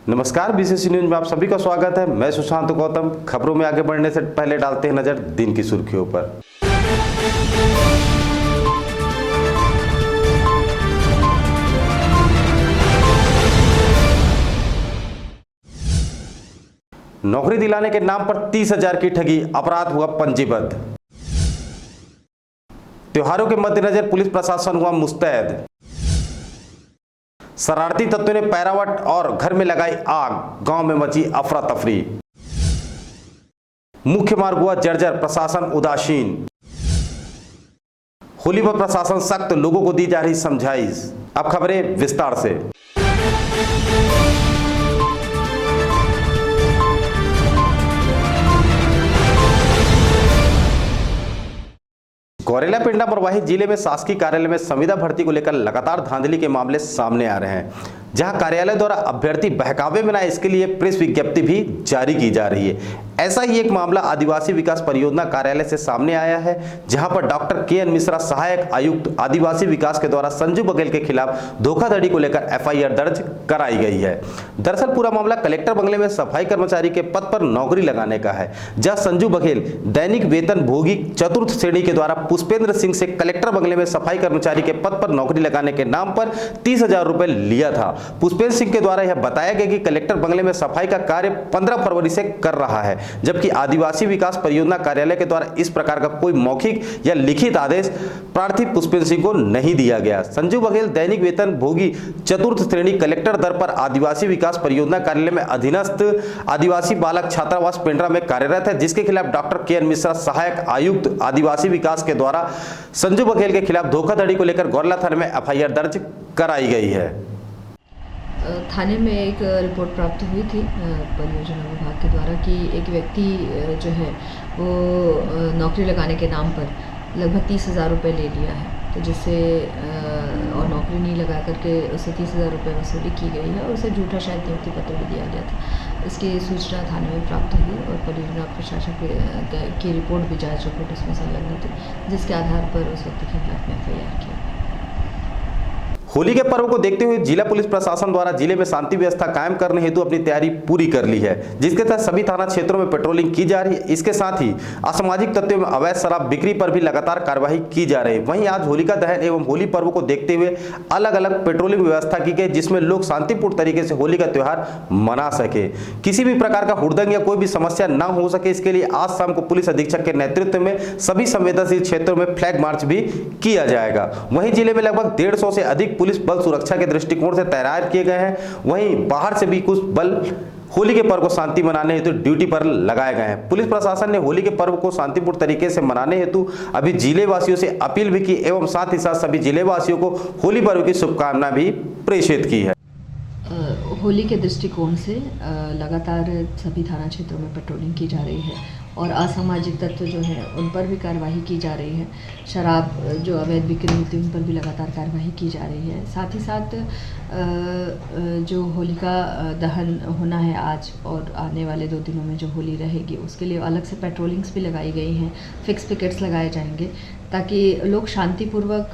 नमस्कार, BCC news में आप सभी का स्वागत है। मैं सुशांत गौतम। खबरों में आगे बढ़ने से पहले डालते हैं नजर दिन की सुर्खियों पर। नौकरी दिलाने के नाम पर 30,000 की ठगी, अपराध हुआ पंजीबद्ध। त्योहारों के मद्देनजर पुलिस प्रशासन हुआ मुस्तैद। शरारती तत्वों ने पैरावट और घर में लगाई आग, गांव में मची अफरा तफरी। मुख्य मार्ग हुआ जर्जर, प्रशासन उदासीन। होली पर प्रशासन सख्त, लोगों को दी जा रही समझाइश। अब खबरें विस्तार से। गौरेला पेंड्रा मरवाही जिले में शासकीय कार्यालय में संविदा भर्ती को लेकर लगातार धांधली के मामले सामने आ रहे हैं, जहां कार्यालय द्वारा अभ्यर्थी बहकावे में न आए इसके लिए प्रेस विज्ञप्ति भी जारी की जा रही है। ऐसा ही एक मामला आदिवासी विकास परियोजना कार्यालय से सामने आया है, जहां पर डॉक्टर के.एन. मिश्रा सहायक आयुक्त आदिवासी विकास के द्वारा संजू बघेल के खिलाफ धोखाधड़ी को लेकर एफआईआर दर्ज कराई गई है। दरअसल पूरा मामला कलेक्टर बंगले में सफाई कर्मचारी के पद पर नौकरी लगाने का है, जहां संजू बघेल दैनिक वेतन भोगी चतुर्थ श्रेणी के द्वारा पुष्पेंद्र सिंह से कलेक्टर बंगले में सफाई कर्मचारी के पद पर नौकरी लगाने के नाम पर 30,000 रुपए लिया था। पुष्पेंद्र सिंह के द्वारा यह बताया गया कि कलेक्टर बंगले में सफाई का कार्य 15 फरवरी से कर रहा है, जबकि आदिवासी विकास परियोजना कार्यालय के द्वारा इस प्रकार का कोई मौखिक या लिखित आदेश प्रार्थी पुष्पेंद्र सिंह को नहीं दिया गया। संजू बघेल दैनिक वेतन भोगी चतुर्थ श्रेणी कलेक्टर दर पर आदिवासी विकास परियोजना कार्यालय में अधीनस्थ आदिवासी बालक छात्रावास पेंड्रा में कार्यरत है, जिसके खिलाफ डॉक्टर के.एन. मिश्रा सहायक आयुक्त आदिवासी विकास के द्वारा संजू बघेल के खिलाफ धोखाधड़ी को लेकर गौरेला थाने में एफआईआर दर्ज कराई गई है। थाने में एक रिपोर्ट प्राप्त हुई थी परियोजना विभाग के द्वारा कि एक व्यक्ति जो है वो नौकरी लगाने के नाम पर लगभग 30,000 रुपये ले लिया है, तो जिससे और नौकरी नहीं लगा करके उसे 30,000 रुपये वसूली की गई है और उसे झूठा शायद नियुक्ति पत्र भी दिया गया था। इसकी सूचना थाने में प्राप्त हुई और परियोजना प्रशासक की रिपोर्ट भी जांच रिपोर्ट उसमें संलग्न थी, जिसके आधार पर उस व्यक्ति के खिलाफ में एफआईआर किया। होली के पर्व को देखते हुए जिला पुलिस प्रशासन द्वारा जिले में शांति व्यवस्था कायम करने हेतु अपनी तैयारी पूरी कर ली है, जिसके तहत सभी थाना क्षेत्रों में पेट्रोलिंग की जा रही है। इसके साथ ही असामाजिक तत्वों में अवैध शराब बिक्री पर भी लगातार कार्रवाई की जा रही है। वहीं आज होलिका दहन एवं होली पर्व को देखते हुए अलग अलग पेट्रोलिंग व्यवस्था की गई, जिसमें लोग शांतिपूर्ण तरीके से होली का त्योहार मना सके, किसी भी प्रकार का हुड़दंग या कोई भी समस्या न हो सके। इसके लिए आज शाम को पुलिस अधीक्षक के नेतृत्व में सभी संवेदनशील क्षेत्रों में फ्लैग मार्च भी किया जाएगा। वहीं जिले में लगभग 150 से अधिक पुलिस बल सुरक्षा के दृष्टिकोण से तैनात किए गए हैं। वहीं बाहर से भी कुछ बल होली के पर्व को शांति मनाने हेतु ड्यूटी पर लगाए गए हैं। पुलिस प्रशासन ने होली के पर्व को शांतिपूर्ण तरीके से मनाने हेतु अभी जिले वासियों से अपील भी की एवं साथ ही साथ सभी जिले वासियों को होली पर्व की शुभकामना भी प्रेषित की है। होली के दृष्टिकोण से लगातार सभी थाना क्षेत्रों में पेट्रोलिंग की जा रही है और असामाजिक तत्व जो है उन पर भी कार्रवाई की जा रही है। शराब जो अवैध बिक्री होती है उन पर भी लगातार कार्रवाई की जा रही है। साथ ही साथ जो होलिका दहन होना है आज और आने वाले 2 दिनों में जो होली रहेगी उसके लिए अलग से पेट्रोलिंग्स भी लगाई गई हैं, फिक्स पिकेट्स लगाए जाएंगे ताकि लोग शांतिपूर्वक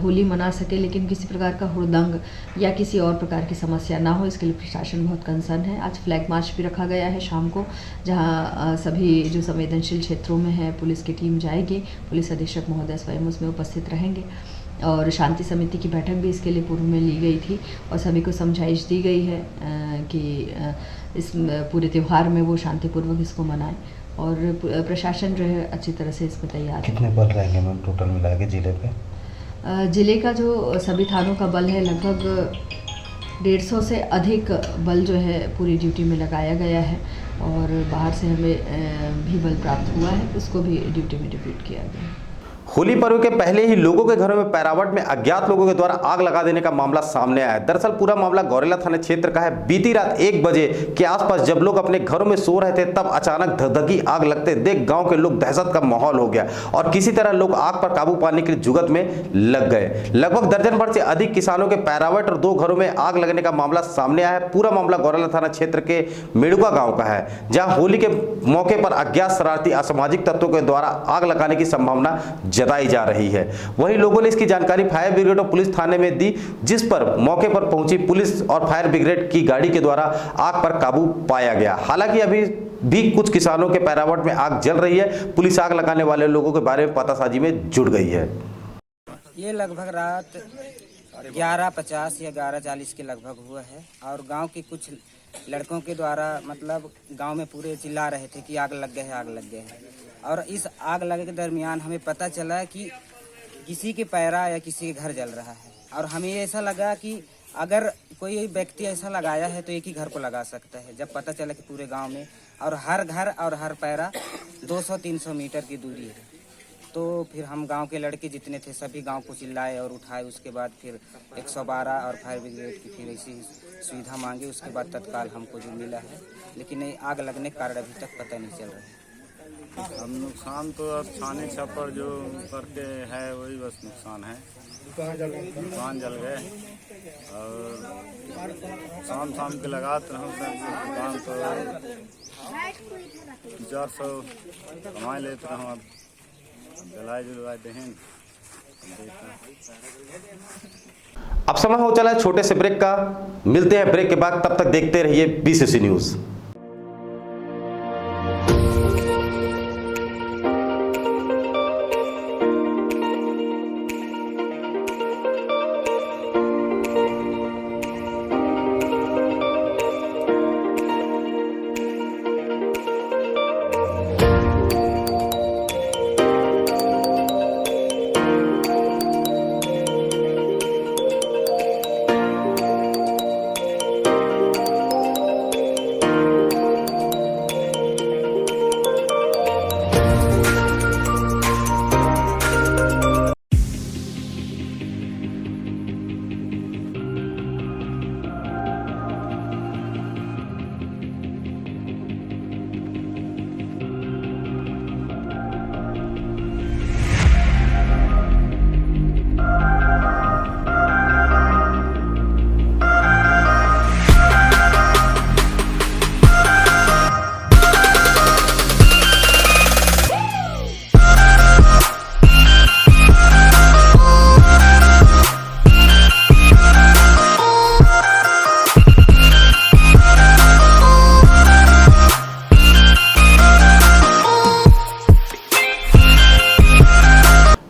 होली मना सके, लेकिन किसी प्रकार का हुड़दंग या किसी और प्रकार की समस्या ना हो, इसके लिए प्रशासन बहुत कंसर्न है। आज फ्लैग मार्च भी रखा गया है शाम को, जहां सभी जो संवेदनशील क्षेत्रों में है पुलिस की टीम जाएगी, पुलिस अधीक्षक महोदय स्वयं उसमें उपस्थित रहेंगे और शांति समिति की बैठक भी इसके लिए पूर्व में ली गई थी और सभी को समझाइश दी गई है कि इस पूरे त्यौहार में वो शांतिपूर्वक इसको मनाएं और प्रशासन जो है अच्छी तरह से इस पर तैयार है। कितने बल रहेंगे मैम टोटल मिला के जिले पे? जिले का जो सभी थानों का बल है लगभग 150 से अधिक बल जो है पूरी ड्यूटी में लगाया गया है और बाहर से हमें भी बल प्राप्त हुआ है, उसको भी ड्यूटी में डिप्यूट किया गया है। होली पर्व के पहले ही लोगों के घरों में पैरावट में अज्ञात लोगों के द्वारा आग लगा देने का मामला सामने आया है। दरअसल पूरा मामला गौरेला थाना क्षेत्र का है। बीती रात 1 बजे के आसपास जब लोग अपने घरों में सो रहे थे तब अचानक धगधगी आग लगते देख गांव के लोग दहशत का माहौल हो गया और किसी तरह लोग आग पर काबू पाने के लिए जुगत में लग गए। लगभग दर्जन भर से अधिक किसानों के पैरावट और 2 घरों में आग लगने का मामला सामने आया है। पूरा मामला गौरेला थाना क्षेत्र के मेड़ुका गाँव का है, जहाँ होली के मौके पर अज्ञात शरारती असामाजिक तत्वों के द्वारा आग लगाने की संभावना जताई जा रही है। वहीं लोगों ने इसकी जानकारी फायर ब्रिगेड और पुलिस थाने में दी, जिस पर मौके पर पहुंची पुलिस और फायर ब्रिगेड की गाड़ी के द्वारा आग पर काबू पाया गया। हालांकि अभी भी कुछ किसानों के पैरावट में आग जल रही है। पुलिस आग लगाने वाले लोगों के बारे में पतासाजी में जुट गई है। ये लगभग रात 11:50 या 11:40 के लगभग हुआ है और गांव के कुछ लड़कों के द्वारा मतलब गांव में पूरे चिल्ला रहे थे कि आग लग गए है, आग लग गए है। और इस आग लगे के दरमियान हमें पता चला कि किसी के पैरा या किसी के घर जल रहा है और हमें ऐसा लगा कि अगर कोई व्यक्ति ऐसा लगाया है तो एक ही घर को लगा सकता है। जब पता चला कि पूरे गांव में और हर घर और हर पैरा 200-300 मीटर की दूरी है, तो फिर हम गांव के लड़के जितने थे सभी गांव को चिल्लाए और उठाए। उसके बाद फिर 112 और फायर ब्रिगेड की फिर ऐसी सुविधा मांगी। उसके बाद तत्काल हमको जो मिला है, लेकिन ये आग लगने के कारण अभी तक पता नहीं चल रहा है। हम नुकसान तो अब छाने छप्पर जो करके है वही बस नुकसान है। दुकान जल गए और शाम के लगाते रहो दुकान तो 400 कमाई लेते रहो। अब जलाए दें। अब समय हो चला है छोटे से ब्रेक का। मिलते हैं ब्रेक के बाद, तब तक देखते रहिए बीसीसी न्यूज।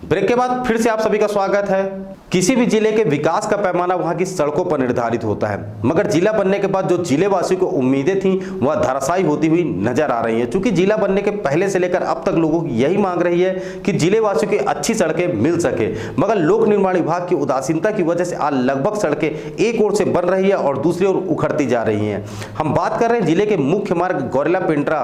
ब्रेक के बाद फिर से आप सभी का स्वागत है। किसी भी जिले के विकास का पैमाना वहां की सड़कों पर निर्धारित होता है, मगर जिला बनने के बाद जो जिले वासियों को उम्मीदें थी वह धराशायी होती हुई नजर आ रही है। चूंकि जिला बनने के पहले से लेकर अब तक लोगों की यही मांग रही है कि जिले वासियों की अच्छी सड़कें मिल सके, मगर लोक निर्माण विभाग की उदासीनता की वजह से आज लगभग सड़कें एक ओर से बन रही है और दूसरी ओर उखड़ती जा रही हैं। हम बात कर रहे हैं जिले के मुख्य मार्ग गौरेला पेंड्रा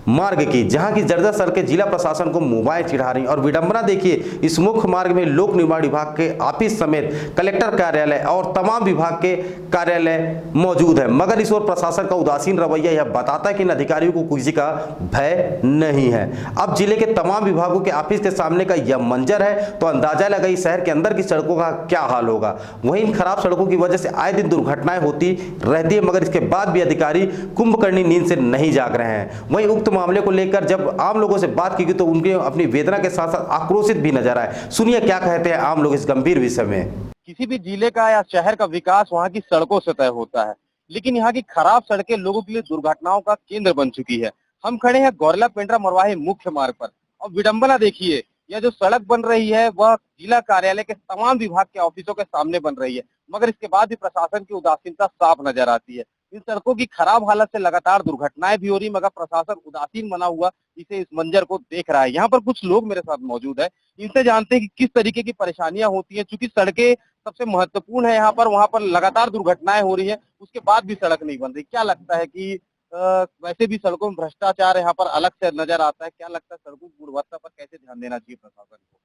मार्ग की, जहां की जर्जर सड़कें जिला प्रशासन को मुंह चिढ़ा रही। और विडंबना देखिए, इस मुख्य मार्ग में लोक निर्माण विभाग के ऑफिस समेत कलेक्टर कार्यालय और तमाम विभाग के कार्यालय मौजूद है, मगर इस ओर प्रशासन का उदासीन रवैया यह बताता है कि इन अधिकारियों को किसी का भय नहीं है। अब जिले के तमाम विभागों के ऑफिस के सामने का यह मंजर है तो अंदाजा लगाइए शहर के अंदर की सड़कों का क्या हाल होगा। वहीं इन खराब सड़कों की वजह से आए दिन दुर्घटनाएं होती रहती है, मगर इसके बाद भी अधिकारी कुंभकर्णी नींद से नहीं जाग रहे हैं। वहीं उक्त मामले को लेकर जब आम लोगों से बात की गई तो उनके अपनी वेदना के साथ साथ आक्रोशित भी नजर आए। सुनिए क्या कहते हैं आम लोग इस गंभीर विषय में। किसी भी जिले का या शहर का विकास वहाँ की सड़कों से तय होता है, लेकिन यहाँ की खराब सड़कें लोगों के लिए दुर्घटनाओं का केंद्र बन चुकी है। हम खड़े हैं गौरेला पेंड्रा मरवाही मुख्य मार्ग पर और विडंबना देखिए, यह जो सड़क बन रही है वह जिला कार्यालय के तमाम विभाग के ऑफिसों के सामने बन रही है, मगर इसके बाद भी प्रशासन की उदासीनता साफ नजर आती है। इन सड़कों की खराब हालत से लगातार दुर्घटनाएं भी हो रही, मगर प्रशासन उदासीन बना हुआ इस मंजर को देख रहा है। यहाँ पर कुछ लोग मेरे साथ मौजूद है, इनसे जानते हैं कि किस तरीके की परेशानियां होती है। चूंकि सड़कें सबसे महत्वपूर्ण है यहाँ पर, वहाँ पर लगातार दुर्घटनाएं हो रही है, उसके बाद भी सड़क नहीं बन रही। क्या लगता है कि वैसे भी सड़कों में भ्रष्टाचार यहाँ पर अलग से नजर आता है, क्या लगता है सड़कों की गुणवत्ता पर कैसे ध्यान देना चाहिए प्रशासन को?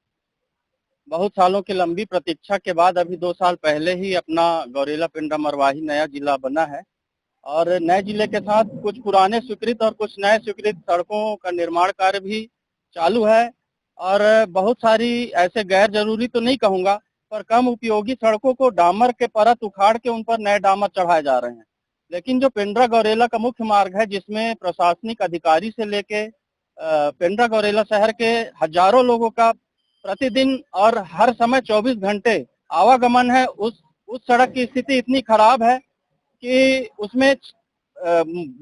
बहुत सालों की लंबी प्रतीक्षा के बाद अभी 2 साल पहले ही अपना गौरेला पेंड्रा मरवाही नया जिला बना है और नए जिले के साथ कुछ पुराने स्वीकृत और कुछ नए स्वीकृत सड़कों का निर्माण कार्य भी चालू है। और बहुत सारी ऐसे गैर जरूरी तो नहीं कहूँगा, पर कम उपयोगी सड़कों को डामर के परत उखाड़ के उन पर नए डामर चढ़ाए जा रहे हैं। लेकिन जो पेंड्रा गौरेला का मुख्य मार्ग है, जिसमें प्रशासनिक अधिकारी से लेके पेंड्रा गौरेला शहर के हजारों लोगों का प्रतिदिन और हर समय 24 घंटे आवागमन है, उस सड़क की स्थिति इतनी खराब है कि उसमें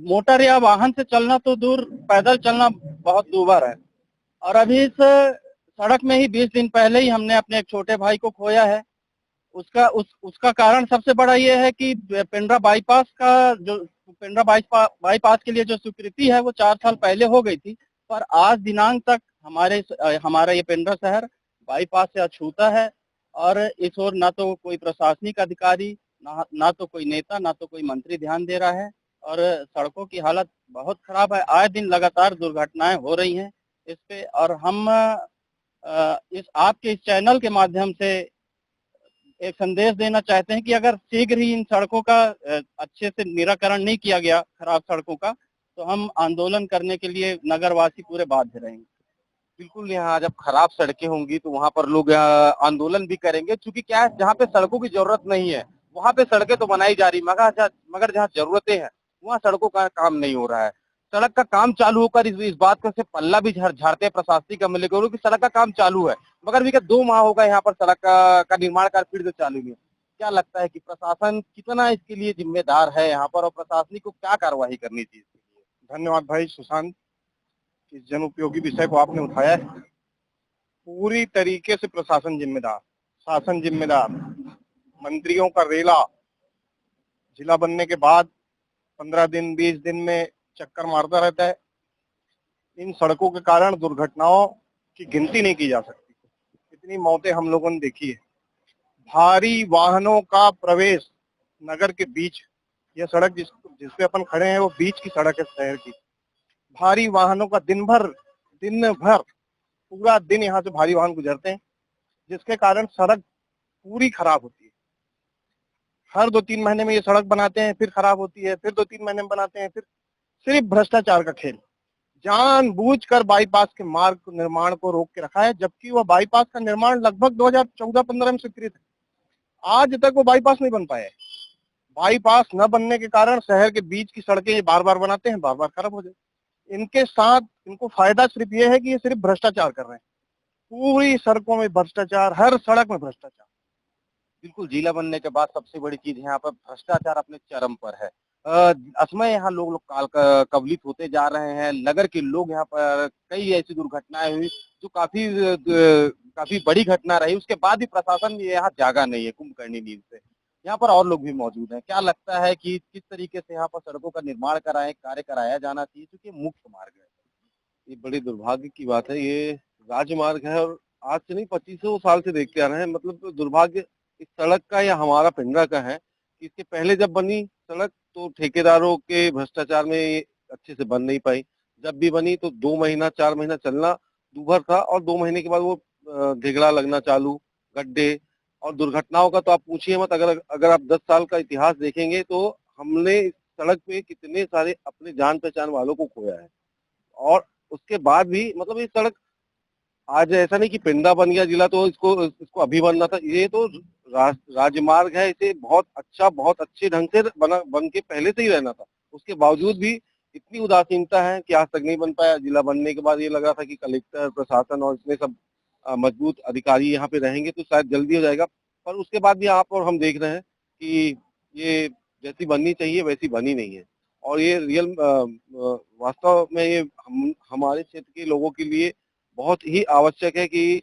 मोटर या वाहन से चलना तो दूर, पैदल चलना बहुत दूभर है। और अभी इस सड़क में ही 20 दिन पहले ही हमने अपने एक छोटे भाई को खोया है। उसका कारण सबसे बड़ा ये है कि पेंड्रा बाईपास के लिए जो स्वीकृति है वो 4 साल पहले हो गई थी, पर आज दिनांक तक हमारा ये पेंड्रा शहर बाईपास से अछूता है और इस ओर ना तो कोई प्रशासनिक अधिकारी, ना तो कोई नेता, ना तो कोई मंत्री ध्यान दे रहा है और सड़कों की हालत बहुत खराब है। आए दिन लगातार दुर्घटनाएं हो रही हैं इस पे, और हम आपके इस चैनल के माध्यम से एक संदेश देना चाहते हैं कि अगर शीघ्र ही इन सड़कों का अच्छे से निराकरण नहीं किया गया, खराब सड़कों का, तो हम आंदोलन करने के लिए नगरवासी पूरे बाध्य रहेंगे। बिल्कुल, यहाँ जब खराब सड़कें होंगी तो वहाँ पर लोग आंदोलन भी करेंगे, क्योंकि क्या है, जहाँ पे सड़कों की जरूरत नहीं है वहाँ पे सड़कें तो बनाई जा रही, मगर जहाँ जरूरतें हैं वहाँ सड़कों का काम नहीं हो रहा है। सड़क का काम चालू होकर इस बात का से पल्ला भी झाड़ते हैं प्रशासनिक अमले को कि सड़क का काम चालू है, मगर भी 2 माह होगा यहाँ पर सड़क का निर्माण कार्य फिर से चालू नहीं है। क्या लगता है कि प्रशासन कितना इसके लिए जिम्मेदार है यहाँ पर, और प्रशासनिक को क्या कार्यवाही करनी चाहिए इसके लिए? धन्यवाद भाई सुशांत, इस जन उपयोगी विषय को आपने उठाया है। पूरी तरीके से प्रशासन जिम्मेदार, शासन जिम्मेदार, मंत्रियों का रेला जिला बनने के बाद 15 दिन 20 दिन में चक्कर मारता रहता है। इन सड़कों के कारण दुर्घटनाओं की गिनती नहीं की जा सकती। इतनी मौतें हम लोगों ने देखी है। भारी वाहनों का प्रवेश नगर के बीच, यह सड़क जिस पे अपन खड़े हैं वो बीच की सड़क है शहर की। भारी वाहनों का दिन भर पूरा दिन यहाँ से भारी वाहन गुजरते हैं, जिसके कारण सड़क पूरी खराब होती है। हर 2-3 महीने में ये सड़क बनाते हैं, फिर खराब होती है, फिर 2-3 महीने में बनाते हैं, फिर सिर्फ भ्रष्टाचार का खेल। जानबूझकर बाईपास के मार्ग निर्माण को रोक के रखा है, जबकि वह बाईपास का निर्माण लगभग 2014-15 में स्वीकृत है। आज तक वो बाईपास नहीं बन पाया है। बाईपास न बनने के कारण शहर के बीच की सड़कें बार बार बनाते हैं, बार बार खराब हो जाती। इनके साथ इनको फायदा सिर्फ ये है कि ये सिर्फ भ्रष्टाचार कर रहे हैं। पूरी सड़कों में भ्रष्टाचार, हर सड़क में भ्रष्टाचार। बिल्कुल, जिला बनने के बाद सबसे बड़ी चीज यहाँ पर भ्रष्टाचार अपने चरम पर है। असमय यहाँ लोग काल कवलित होते जा रहे हैं। नगर के लोग यहाँ पर कई ऐसी दुर्घटनाएं हुई जो काफी बड़ी घटना रही, उसके बाद भी प्रशासन यहाँ जागा नहीं है कुंभकर्णी नींद से। यहाँ पर और लोग भी मौजूद हैं। क्या लगता है कि किस तरीके से यहाँ पर सड़कों का निर्माण कार्य कराया जाना चाहिए, क्योंकि मुख्य मार्ग है? ये बड़ी दुर्भाग्य की बात है। ये राजमार्ग है और आज से नहीं 2500 साल से देखते आ रहे हैं। मतलब तो दुर्भाग्य इस सड़क का या हमारा पिंडरा का है कि इसके पहले जब बनी सड़क तो ठेकेदारों के भ्रष्टाचार में ये अच्छे से बन नहीं पाई। जब भी बनी तो 2 महीना 4 महीना चलना दूभर था और 2 महीने के बाद वो घेगड़ा लगना चालू, गड्ढे और दुर्घटनाओं का तो आप पूछिए मत। अगर आप 10 साल का इतिहास देखेंगे तो हमने इस सड़क पे कितने सारे अपने जान पहचान वालों को खोया है। और उसके बाद भी मतलब ये सड़क आज ऐसा नहीं कि पिंडा बन गया जिला तो इसको अभी बनना था। ये तो राजमार्ग है, इसे बहुत अच्छे ढंग से बन के पहले से ही रहना था। उसके बावजूद भी इतनी उदासीनता है कि आज तक नहीं बन पाया। जिला बनने के बाद ये लग रहा था कि कलेक्टर, प्रशासन और इसमें सब मजबूत अधिकारी यहाँ पे रहेंगे तो शायद जल्दी हो जाएगा, पर उसके बाद भी यहाँ पर हम देख रहे हैं कि ये जैसी बननी चाहिए वैसी बनी नहीं है। और ये वास्तव में ये हमारे क्षेत्र के लोगों के लिए बहुत ही आवश्यक है कि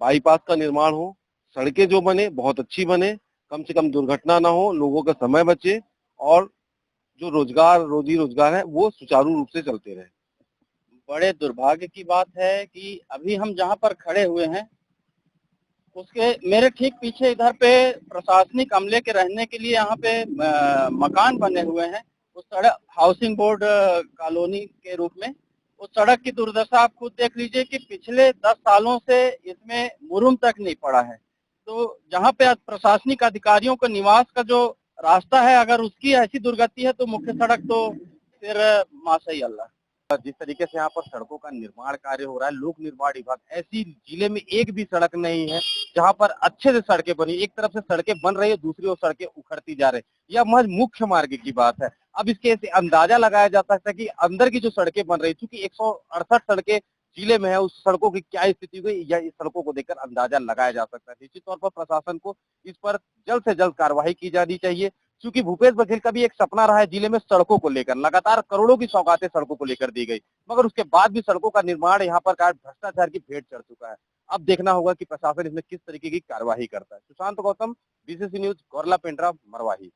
बाईपास का निर्माण हो, सड़कें जो बने बहुत अच्छी बने, कम से कम दुर्घटना ना हो, लोगों का समय बचे और जो रोजी रोजगार है वो सुचारू रूप से चलते रहे। बड़े दुर्भाग्य की बात है कि अभी हम जहाँ पर खड़े हुए हैं उसके मेरे ठीक पीछे इधर पे प्रशासनिक अमले के रहने के लिए यहाँ पे मकान बने हुए हैं। उस सड़क हाउसिंग बोर्ड कॉलोनी के रूप में उस सड़क की दुर्दशा आप खुद देख लीजिए कि पिछले 10 सालों से इसमें मुरुम तक नहीं पड़ा है। तो जहाँ पे प्रशासनिक अधिकारियों का निवास का जो रास्ता है, अगर उसकी ऐसी दुर्गति है तो मुख्य सड़क तो फिर माशाअल्लाह अल्लाह। जिस तरीके से यहाँ पर सड़कों का निर्माण कार्य हो रहा है, लोक निर्माण विभाग, ऐसी जिले में एक भी सड़क नहीं है जहाँ पर अच्छे से सड़कें बनी। एक तरफ से सड़कें बन रही है, दूसरी ओर सड़कें उखड़ती जा रही है। यह महज मुख्य मार्ग की बात है। अब इसके अंदाजा लगाया जा सकता है कि अंदर की जो सड़कें बन रही, चूंकि 168 सड़कें जिले में है उस सड़कों की क्या स्थिति हुई, या इस सड़कों को देखकर अंदाजा लगाया जा सकता है। निश्चित तौर पर प्रशासन को इस पर जल्द से जल्द कार्रवाई की जानी चाहिए, क्योंकि भूपेश बघेल का भी एक सपना रहा है जिले में सड़कों को लेकर। लगातार करोड़ों की सौगातें सड़कों को लेकर दी गई, मगर उसके बाद भी सड़कों का निर्माण यहाँ पर भ्रष्टाचार की भेंट चढ़ चुका है। अब देखना होगा कि प्रशासन इसमें किस तरीके की कार्रवाई करता है। Sushant Gautam, BBC news, Gaurela Pendra, Marwahi.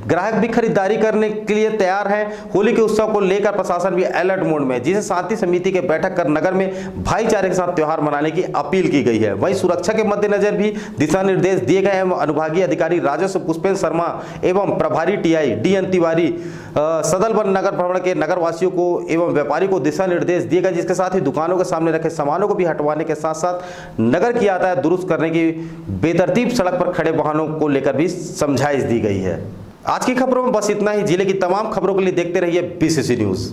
ग्राहक भी खरीदारी करने के लिए तैयार हैं। होली के उत्सव को लेकर प्रशासन भी अलर्ट मोड में, जिसे शांति समिति के बैठक कर नगर में भाईचारे के साथ त्योहार मनाने की अपील की गई है। वहीं सुरक्षा के मद्देनजर भी दिशा निर्देश दिए गए हैं। अनुभागीय अधिकारी राजस्व पुष्पेंद्र शर्मा एवं प्रभारी टीआई DN तिवारी सदल वन नगर भ्रमण के नगर वासियों को एवं व्यापारी को दिशा निर्देश दिए गए, जिसके साथ ही दुकानों के सामने रखे सामानों को भी हटवाने के साथ साथ नगर की यातायात दुरुस्त करने की बेतरतीब सड़क पर खड़े वाहनों को लेकर भी समझाइश दी गई है। आज की खबरों में बस इतना ही। जिले की तमाम खबरों के लिए देखते रहिए BCC न्यूज।